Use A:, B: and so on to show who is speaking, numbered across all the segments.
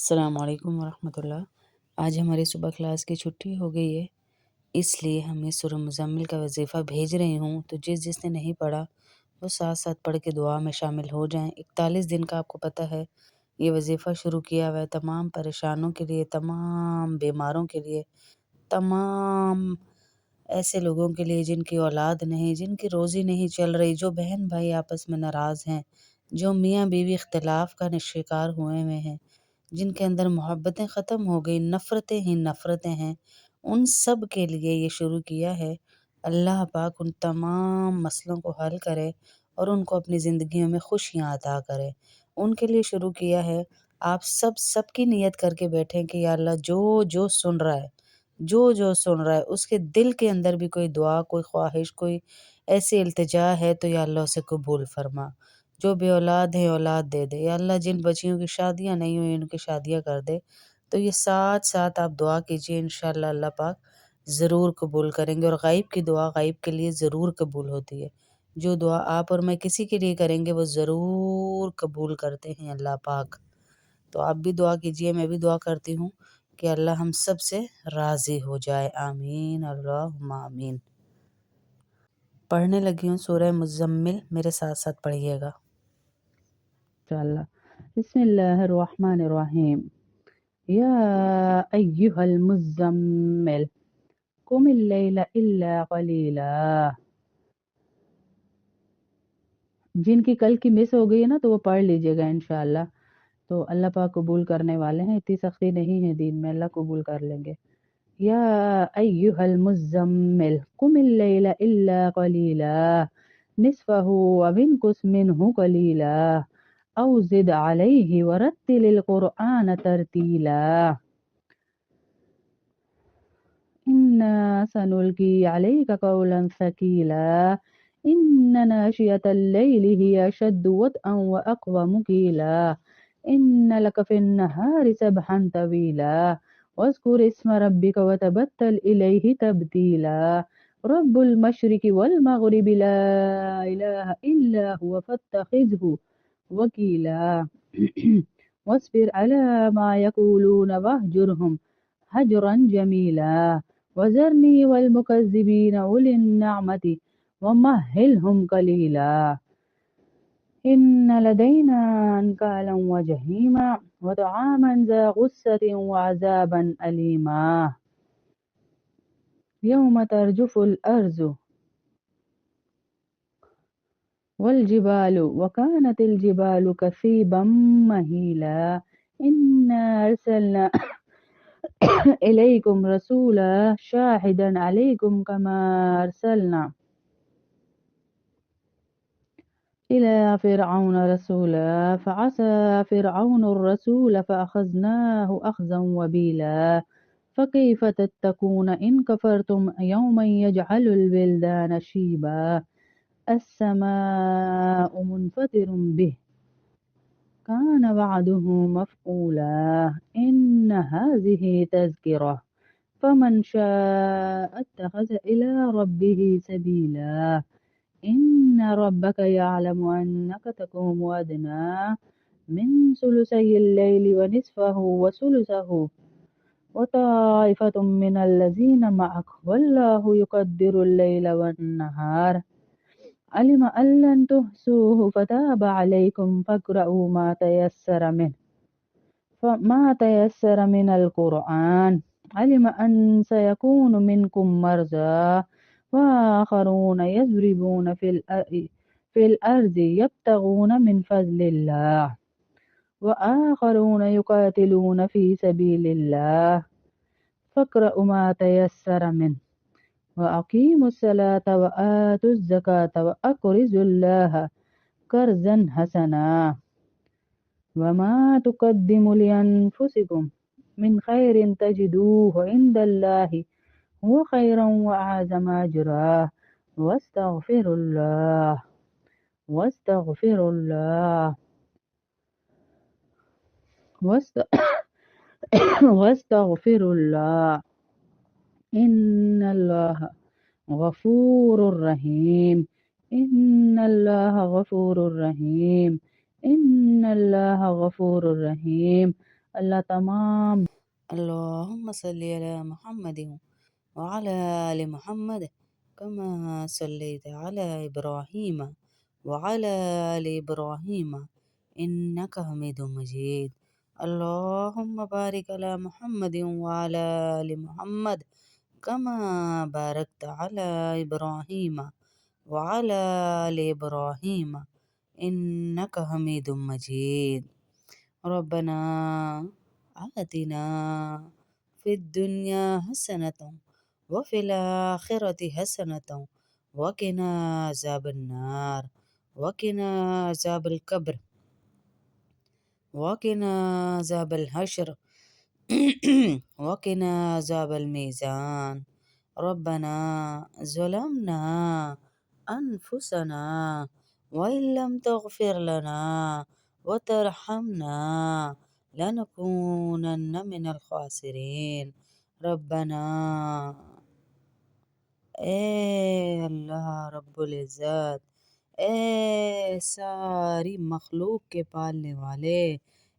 A: السلام علیکم ورحمۃ اللہ۔ آج ہماری صبح کلاس کی چھٹی ہو گئی ہے، اس لیے ہمیں سورہ مزمل کا وظیفہ بھیج رہی ہوں، تو جس نے نہیں پڑھا وہ ساتھ ساتھ پڑھ کے دعا میں شامل ہو جائیں۔ 41 دن کا آپ کو پتہ ہے یہ وظیفہ شروع کیا ہوا ہے، تمام پریشانوں کے لیے، تمام بیماروں کے لیے، تمام ایسے لوگوں کے لیے جن کی اولاد نہیں، جن کی روزی نہیں چل رہی، جو بہن بھائی آپس میں ناراض ہیں، جو میاں بیوی اختلاف کا شکار ہوئے ہیں، جن کے اندر محبتیں ختم ہو گئی، نفرتیں ہی نفرتیں ہیں، ان سب کے لیے یہ شروع کیا ہے۔ اللہ پاک ان تمام مسئلوں کو حل کرے اور ان کو اپنی زندگیوں میں خوشیاں عطا کرے۔ ان کے لیے شروع کیا ہے۔ آپ سب کی نیت کر کے بیٹھیں کہ یا اللہ جو سن رہا ہے، جو سن رہا ہے، اس کے دل کے اندر بھی کوئی دعا، کوئی خواہش، کوئی ایسی التجا ہے تو یا اللہ اسے قبول فرما۔ جو بے اولاد ہیں اولاد دے دے یا اللہ، جن بچیوں کی شادیاں نہیں ہوئی ان کی شادیاں کر دے۔ تو یہ ساتھ آپ دعا کیجئے، انشاءاللہ اللہ پاک ضرور قبول کریں گے، اور غائب کی دعا غائب کے لیے ضرور قبول ہوتی ہے۔ جو دعا آپ اور میں کسی کے لیے کریں گے وہ ضرور قبول کرتے ہیں اللہ پاک۔ تو آپ بھی دعا کیجئے، میں بھی دعا کرتی ہوں کہ اللہ ہم سب سے راضی ہو جائے، آمین اللہم آمین۔ پڑھنے لگی ہوں سورہ مزمل، میرے ساتھ ساتھ پڑھیے گا
B: انشاءاللہ۔ بسم اللہ الرحمن الرحیم۔ یا ایہا المزمل قم اللیل الا قلیلا۔ جن کی کل کی مس ہو گئی ہے نا تو وہ پڑھ لیجئے گا انشاءاللہ، تو اللہ پاک قبول کرنے والے ہیں، اتنی سختی نہیں ہے دین میں، اللہ قبول کر لیں گے۔ یا ایہا المزمل قم اللیل الا قلیلا نصفہ او انقص منہ قلیلا او زد علیہ ورتل القرآن ترتیلا۔ انا سنلقی علیک قولا ثقیلا ان ناشئة اللیل ہی اشد وطئا واقوم قیلا ان لک فی النہار سبحا طویلا واذکر اسم ربک وتبتل الیہ تبتیلا رب المشرق والمغرب لا الہ الا هو فاتخذہ وکیلا واصبر على ما يقولون واهجرهم هجرا جميلا وذرني والمكذبين أولي النعمة ومهلهم قليلا إن لدينا أنكالا وجحيما وطعاما ذا غصة وعذابا أليما يوم ترجف الأرض والجبال وكانت الجبال كثيبا مهيلا إنا أرسلنا إليكم رسولا شاهدا عليكم كما أرسلنا إلى فرعون رسولا فعصى فرعون الرسول فأخذناه أخذا وبيلا فكيف تتقون إن كفرتم يوما يجعل الولدان شيبا السماء منفطر به كان وعده مفعولا إن هذه تذكرة فمن شاء اتخذ إلى ربه سبيلا إن ربك يعلم أنك تقوم أدنى من ثلثي الليل ونصفه وثلثه وطائفة من الذين معك والله يقدر الليل والنهار علم أن لن تحصوه فتاب عليكم فاقرؤوا ما تيسر من القرآن علم أن سيكون منكم مرضى وآخرون يضربون في الأرض يبتغون من فضل الله وآخرون يقاتلون في سبيل الله فاقرؤوا ما تيسر منه وأقيموا الصلاة وآتوا الزكاة وأقرضوا الله قرضا حسنا وما تقدموا لأنفسكم من خير تجدوه عند الله هو خيرا وأعظم أجرا واستغفر الله واستغفر الله إن الله غفور رحيم إن الله غفور رحيم إن الله غفور رحيم اللہ تمام
A: اللهم صل على محمد وعلى آل محمد كما صليت على إبراهيم وعلى آل إبراهيم إنك حميد مجيد. اللهم بارك على محمد وعلى آل محمد كما باركت على إبراهيم وعلى آل إبراهيم إنك حميد مجيد. ربنا آتنا في الدنيا حسنة وفي الآخرة حسنة وقنا عذاب النار وقنا عذاب القبر وقنا عذاب الحشر وقنا عذاب الميزان. ربنا ظلمنا أنفسنا وإن لم تغفر لنا وترحمنا لنكونن من الخاسرين. ربنا اے اللہ رب العزت، اے ساری مخلوق کے پالنے والے،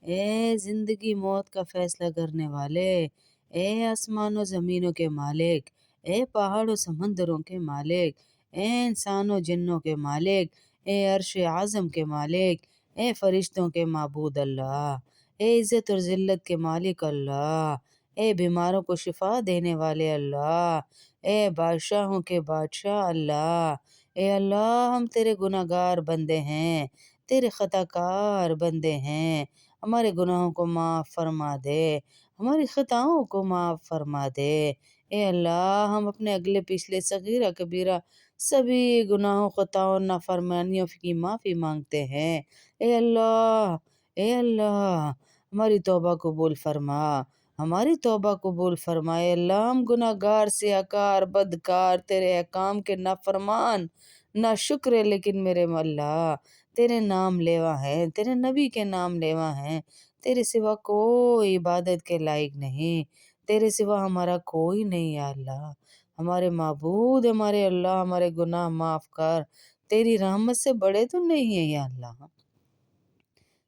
A: اے زندگی موت کا فیصلہ کرنے والے، اے آسمان و زمینوں کے مالک، اے پہاڑ و سمندروں کے مالک، اے انسان و جنوں کے مالک، اے عرش اعظم کے مالک، اے فرشتوں کے معبود اللہ، اے عزت اور ذلت کے مالک اللہ، اے بیماروں کو شفا دینے والے اللہ، اے بادشاہوں کے بادشاہ اللہ، اے اللہ ہم تیرے گناہ گار بندے ہیں، تیرے خطا کار بندے ہیں، ہمارے گناہوں کو معاف فرما دے، ہماری خطاؤں کو معاف فرما دے۔ اے اللہ ہم اپنے اگلے پچھلے صغیرہ کبیرہ سبھی گناہوں خطاؤں نافرمانیوں کی معافی مانگتے ہیں۔ اے اللہ، اے اللہ ہماری توبہ قبول فرما، ہماری توبہ قبول فرمائے اللہ۔ ہم گناہ گار سیاکار بدکار تیرے احکام کے نافرمان نا شکر ہے، لیکن میرے اللہ تیرے نام لیوا ہیں، تیرے نبی کے نام لیوا ہیں، تیرے سوا کوئی عبادت کے لائق نہیں، تیرے سوا ہمارا کوئی نہیں یا اللہ۔ ہمارے معبود، ہمارے اللہ ہمارے گناہ معاف کر، تیری رحمت سے بڑے تو نہیں ہیں یا اللہ۔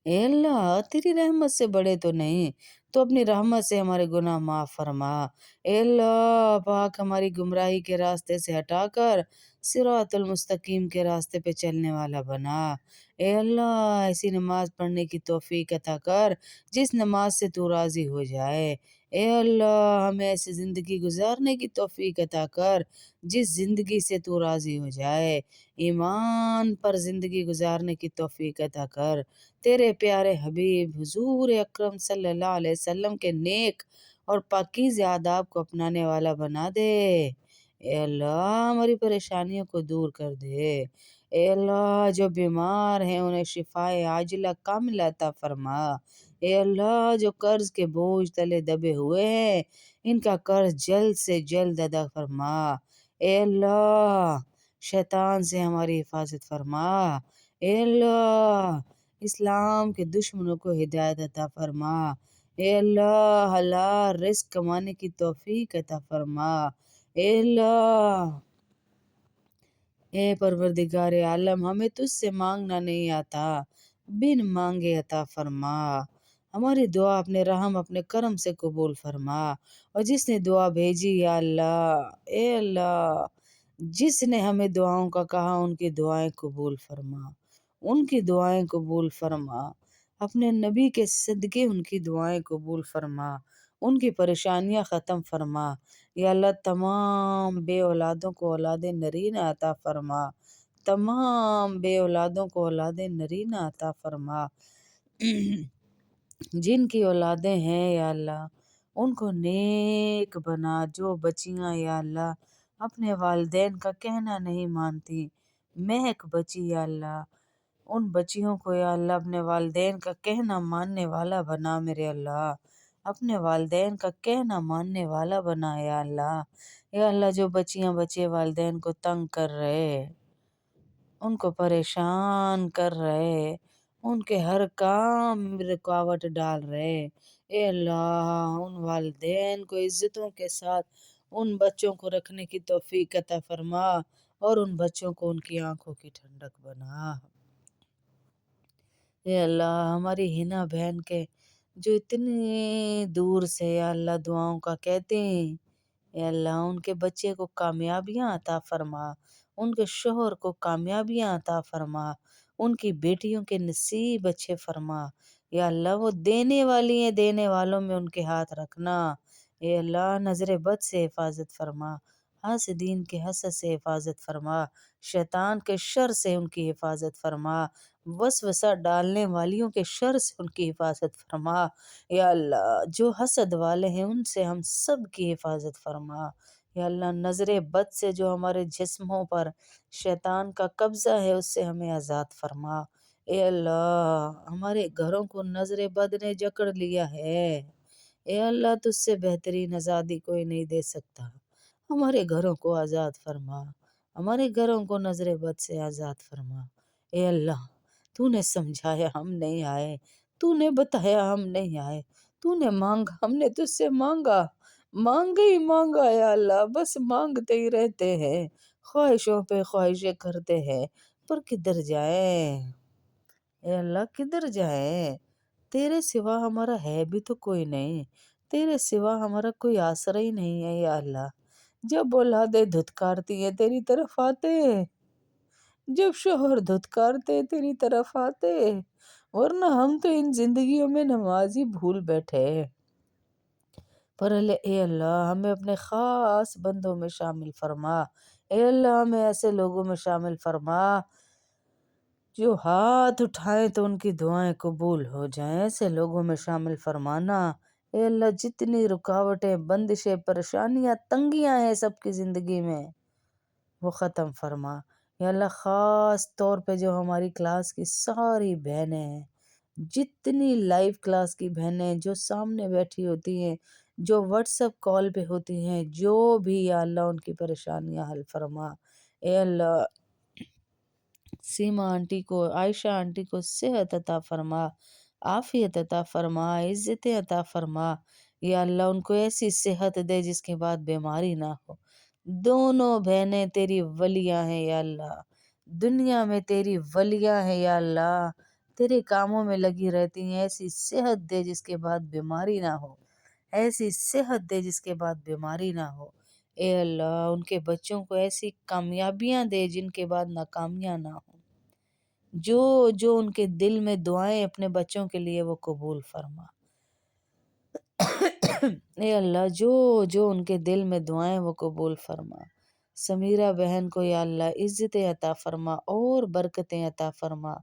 A: اے اللہ تیری رحمت سے بڑے تو نہیں، تو اپنی رحمت سے ہمارے گناہ معاف فرما۔ اے اللہ پاک ہماری گمراہی کے راستے سے ہٹا کر صراط المستقیم کے راستے پہ چلنے والا بنا۔ اے اللہ ایسی نماز پڑھنے کی توفیق عطا کر جس نماز سے تو راضی ہو جائے۔ اے اللہ ہمیں ایسی زندگی گزارنے کی توفیق عطا کر جس زندگی سے تو راضی ہو جائے۔ ایمان پر زندگی گزارنے کی توفیق عطا کر۔ تیرے پیارے حبیب حضور اکرم صلی اللہ علیہ وسلم کے نیک اور پاکیزہ آداب کو اپنانے والا بنا دے۔ اے اللہ ہماری پریشانیوں کو دور کر دے۔ اے اللہ جو بیمار ہیں انہیں شفائے عاجلہ کاملہ عطا فرما۔ اے اللہ جو قرض کے بوجھ تلے دبے ہوئے ہیں ان کا قرض جلد سے جلد ادا فرما۔ اے اللہ شیطان سے ہماری حفاظت فرما۔ اے اللہ اسلام کے دشمنوں کو ہدایت عطا فرما۔ اے اللہ حلال رزق کمانے کی توفیق عطا فرما۔ اے اللہ، اے پروردگار عالم ہمیں تجھ سے مانگنا نہیں آتا، بن مانگے عطا فرما۔ ہماری دعا اپنے رحم اپنے کرم سے قبول فرما، اور جس نے دعا بھیجی یا اللہ، اے اللہ جس نے ہمیں دعاؤں کا کہا ان کی دعائیں قبول فرما، ان کی دعائیں قبول فرما، اپنے نبی کے صدقے ان کی دعائیں قبول فرما، ان کی پریشانیاں ختم فرما۔ یا اللہ تمام بے اولادوں کو اولاد نرینہ عطا فرما، تمام بے اولادوں کو اولاد نرینہ عطا فرما۔ جن کی اولادیں ہیں یا اللہ ان کو نیک بنا، جو بچیاں یا اللہ اپنے والدین کا کہنا نہیں مانتی، مہک بچی یا اللہ ان بچیوں کو یا اللہ اپنے والدین کا کہنا ماننے والا بنا میرے اللہ، اپنے والدین کا کہنا ماننے والا بنا یا اللہ۔ یا اللہ جو بچیاں بچے والدین کو تنگ کر رہے، ان کو پریشان کر رہے، ان کے ہر کام میں رکاوٹ ڈال رہے، اے اللہ ان والدین کو عزتوں کے ساتھ ان بچوں کو رکھنے کی توفیق عطا فرما، اور ان بچوں کو ان کی آنکھوں کی ٹھنڈک بنا۔ اے اللہ ہماری حنا بہن کے جو اتنی دور سے یا اللہ دعاؤں کا کہتے ہیں، اے اللہ ان کے بچے کو کامیابیاں عطا فرما، ان کے شوہر کو کامیابیاں عطا فرما، ان کی بیٹیوں کے نصیب اچھے فرما، یا اللہ وہ دینے والی ہیں، دینے والوں میں ان کے ہاتھ رکھنا، اے اللہ نظر بد سے حفاظت فرما، حاسدین کے حسد سے حفاظت فرما، شیطان کے شر سے ان کی حفاظت فرما، وسوسہ ڈالنے والیوں کے شر سے ان کی حفاظت فرما، یا اللہ جو حسد والے ہیں ان سے ہم سب کی حفاظت فرما، یا اللہ نظر بد سے جو ہمارے جسموں پر شیطان کا قبضہ ہے اس سے ہمیں آزاد فرما، اے اللہ ہمارے گھروں کو نظر بد نے جکڑ لیا ہے، اے اللہ تجھ سے بہترین آزادی کوئی نہیں دے سکتا، ہمارے گھروں کو آزاد فرما، ہمارے گھروں کو نظر بد سے آزاد فرما، اے اللہ تو نے سمجھایا ہم نہیں آئے، تو نے بتایا ہم نہیں آئے، تو نے مانگا ہم نے تجھ سے مانگا، مانگا ہی مانگا یا اللہ، بس مانگتے ہی رہتے ہیں، خواہشوں پہ خواہشیں کرتے ہیں، پر کدھر جائیں، اے اللہ کدھر جائیں، تیرے سوا ہمارا ہے بھی تو کوئی نہیں، تیرے سوا ہمارا کوئی آسرا ہی نہیں ہے یا اللہ، جب اولادیں دھتکارتی ہیں تیری طرف آتے ہیں، جب شوہر دھتکارتے تیری طرف آتے، ورنہ ہم تو ان زندگیوں میں نماز ہی بھول بیٹھے، پر اے اللہ ہمیں اپنے خاص بندوں میں شامل فرما، اے اللہ ہمیں ایسے لوگوں میں شامل فرما جو ہاتھ اٹھائیں تو ان کی دعائیں قبول ہو جائیں، ایسے لوگوں میں شامل فرمانا، اے اللہ جتنی رکاوٹیں بندشیں پریشانیاں تنگیاں ہیں سب کی زندگی میں وہ ختم فرما، یا اللہ خاص طور پہ جو ہماری کلاس کی ساری بہنیں ہیں، جتنی لائیو کلاس کی بہنیں جو سامنے بیٹھی ہوتی ہیں، جو واٹس ایپ کال پہ ہوتی ہیں، جو بھی یا اللہ ان کی پریشانیاں حل فرما، اے اللہ سیما آنٹی کو، عائشہ آنٹی کو صحت عطا فرما، عافیت عطا فرما، عزتیں عطا فرما، یا اللہ ان کو ایسی صحت دے جس کے بعد بیماری نہ ہو، دونوں بہنیں تیری ولیاں ہیں یا اللہ، دنیا میں تیری ولیاں ہیں یا اللہ، تیرے کاموں میں لگی رہتی ہیں، ایسی صحت دے جس کے بعد بیماری نہ ہو، ایسی صحت دے جس کے بعد بیماری نہ ہو، اے اللہ ان کے بچوں کو ایسی کامیابیاں دے جن کے بعد ناکامیاں نہ ہوں، جو جو ان کے دل میں دعائیں اپنے بچوں کے لیے وہ قبول فرما، اے اللہ جو جو ان کے دل میں دعائیں وہ قبول فرما، سمیرہ بہن کو یا اللہ عزتیں عطا فرما اور برکتیں عطا فرما،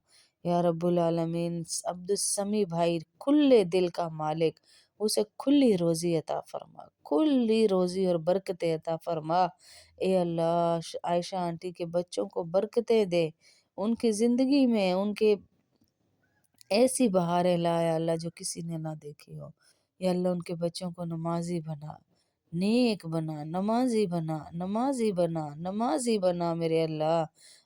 A: یا رب العالمین عبد السمیع بھائی کھلے دل کا مالک اسے کھلی روزی عطا فرما، کھلی روزی اور برکتیں عطا فرما، اے اللہ عائشہ آنٹی کے بچوں کو برکتیں دے، ان کی زندگی میں ان کے ایسی بہاریں لائے اللہ جو کسی نے نہ دیکھی ہو، یا اللہ ان کے بچوں کو نمازی بنا، نیک بنا، نمازی بنا، نمازی بنا، نمازی بنا میرے اللہ،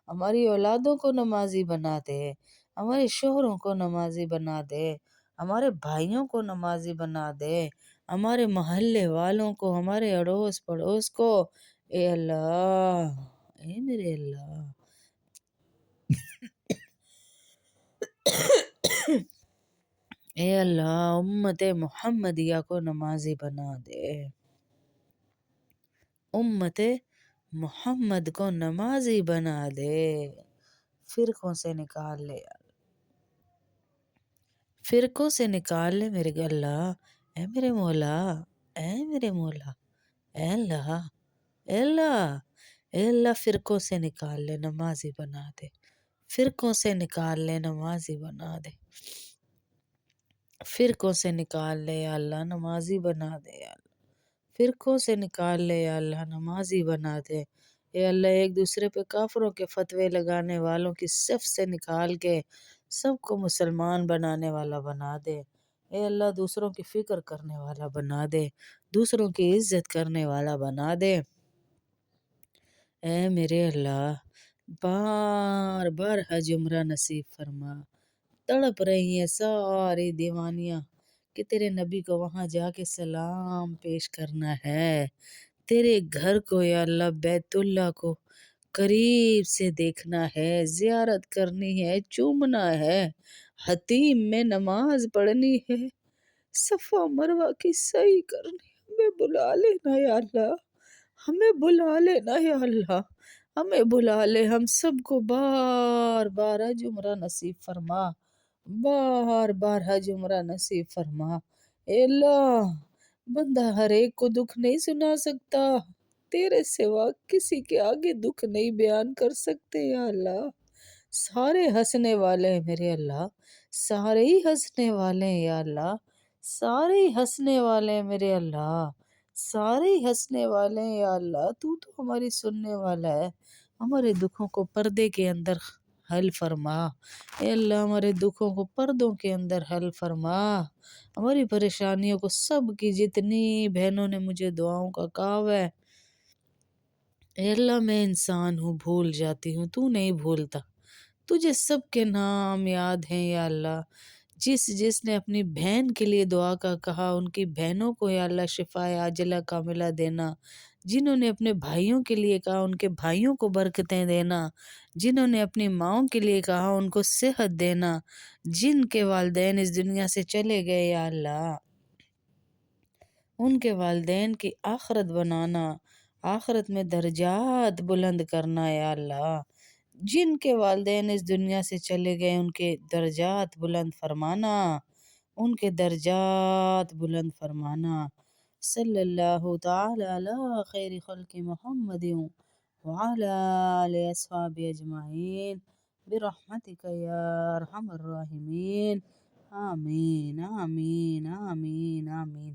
A: ہماری اولادوں کو نمازی بنا دے، ہمارے شوہروں کو نمازی بنا دے، ہمارے بھائیوں کو نمازی بنا دے، ہمارے محلے والوں کو، ہمارے اڑوس پڑوس کو، اے اللہ اے میرے اللہ اے اللہ امت محمدیہ کو نمازی بنا دے، امت محمد کو نمازی بنا دے، فرقوں سے نکال لے، فرقوں سے نکال لے میرے اللہ، اے میرے مولا، اے میرے مولا، اے اللہ، اے اللہ، اے اللہ فرقوں سے نکال لے نمازی بنا دے، فرقوں سے نکال لے نمازی بنا دے، فرقوں سے نکال لے یا اللہ نمازی بنا دے یا اللہ، فرقوں سے نکال لے یا اللہ نمازی بنا دے، اے اللہ ایک دوسرے پہ کافروں کے فتوے لگانے والوں کی صف سے نکال کے سب کو مسلمان بنانے والا بنا دے، اے اللہ دوسروں کی فکر کرنے والا بنا دے، دوسروں کی عزت کرنے والا بنا دے، اے میرے اللہ بار بار حج عمرہ نصیب فرما، تڑپ رہی ہیں ساری دیوانیاں کہ تیرے نبی کو وہاں جا کے سلام پیش کرنا ہے، تیرے گھر کو یا اللہ بیت اللہ کو قریب سے دیکھنا ہے، زیارت کرنی ہے، چومنا ہے، حتیم میں نماز پڑھنی ہے، صفا مروا کی سعی کرنے ہمیں بلا لینا یا اللہ، ہمیں بلا لینا یا اللہ، ہمیں بلا لے، ہم سب کو بار بار حج عمرہ نصیب فرما، بار بار حج عمرہ نصیب فرما۔ اے اللہ، بندہ ہر ایک کو دکھ نہیں سنا سکتا، تیرے سوا کسی کے آگے دکھ نہیں بیان کر سکتے یا اللہ۔ سارے ہنسنے والے ہیں میرے اللہ، سارے ہی ہنسنے والے ہیں یا اللہ، سارے ہی ہنسنے والے ہیں میرے اللہ، سارے ہی ہنسنے والے ہیں یا اللہ۔ تو ہماری سننے والا ہے، ہمارے دکھوں کو پردے کے اندر حل فرما۔ اے اللہ، ہمارے دکھوں کو پردوں کے اندر حل فرما، ہماری پریشانیوں کو، سب کی جتنی بہنوں نے مجھے دعاؤں کا کہا ہے، اے اللہ میں انسان ہوں، بھول جاتی ہوں، تو نہیں بھولتا، تجھے سب کے نام یاد ہیں یا اللہ۔ جس جس نے اپنی بہن کے لیے دعا کا کہا، ان کی بہنوں کو یا اللہ شفائے عاجلہ کاملہ دینا، جنہوں نے اپنے بھائیوں کے لیے کہا ان کے بھائیوں کو برکتیں دینا، جنہوں نے اپنی ماؤں کے لیے کہا ان کو صحت دینا، جن کے والدین اس دنیا سے چلے گئے یا اللہ ان کے والدین کی آخرت بنانا، آخرت میں درجات بلند کرنا یا اللہ، جن کے والدین اس دنیا سے چلے گئے ان کے درجات بلند فرمانا، ان کے درجات بلند فرمانا۔ صلی اللہ تعالی علی خیر خلق محمد وعلی آلہ اصحاب اجمعین برحمتک یا ارحم الراحمین، آمین آمین آمین آمین۔